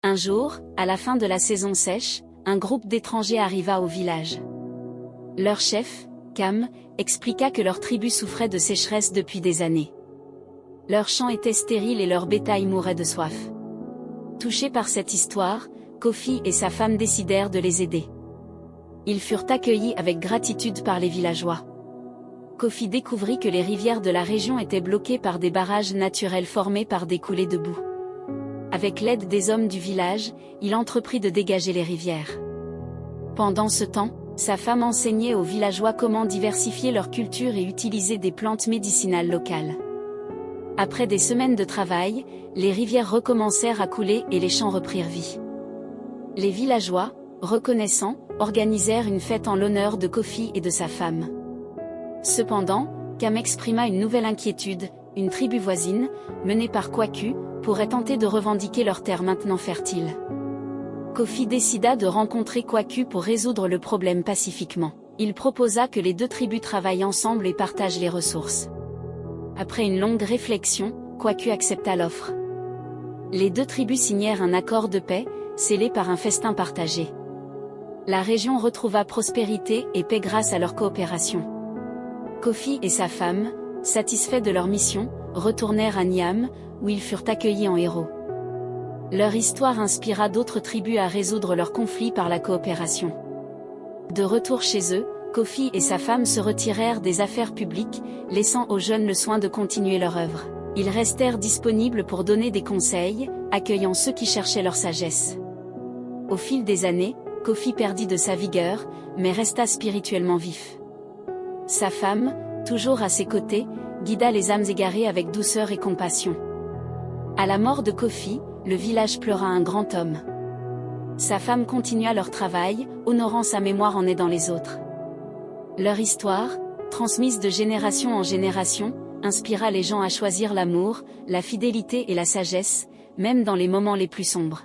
Un jour, à la fin de la saison sèche, un groupe d'étrangers arriva au village. Leur chef, Cam, expliqua que leur tribu souffrait de sécheresse depuis des années. Leurs champs étaient stériles et leur bétail mourait de soif. Touchés par cette histoire, Kofi et sa femme décidèrent de les aider. Ils furent accueillis avec gratitude par les villageois. Kofi découvrit que les rivières de la région étaient bloquées par des barrages naturels formés par des coulées de boue. Avec l'aide des hommes du village, il entreprit de dégager les rivières. Pendant ce temps, sa femme enseignait aux villageois comment diversifier leur culture et utiliser des plantes médicinales locales. Après des semaines de travail, les rivières recommencèrent à couler et les champs reprirent vie. Les villageois, reconnaissants, organisèrent une fête en l'honneur de Kofi et de sa femme. Cependant, Cam exprima une nouvelle inquiétude: une tribu voisine, menée par Kwaku, pourrait tenter de revendiquer leurs terres maintenant fertiles. Kofi décida de rencontrer Kwaku pour résoudre le problème pacifiquement. Il proposa que les deux tribus travaillent ensemble et partagent les ressources. Après une longue réflexion, Kwaku accepta l'offre. Les deux tribus signèrent un accord de paix, scellé par un festin partagé. La région retrouva prospérité et paix grâce à leur coopération. Kofi et sa femme, satisfaits de leur mission, retournèrent à Niam, où ils furent accueillis en héros. Leur histoire inspira d'autres tribus à résoudre leurs conflits par la coopération. De retour chez eux, Kofi et sa femme se retirèrent des affaires publiques, laissant aux jeunes le soin de continuer leur œuvre. Ils restèrent disponibles pour donner des conseils, accueillant ceux qui cherchaient leur sagesse. Au fil des années, Kofi perdit de sa vigueur, mais resta spirituellement vif. Sa femme, toujours à ses côtés, guida les âmes égarées avec douceur et compassion. À la mort de Kofi, le village pleura un grand homme. Sa femme continua leur travail, honorant sa mémoire en aidant les autres. Leur histoire, transmise de génération en génération, inspira les gens à choisir l'amour, la fidélité et la sagesse, même dans les moments les plus sombres.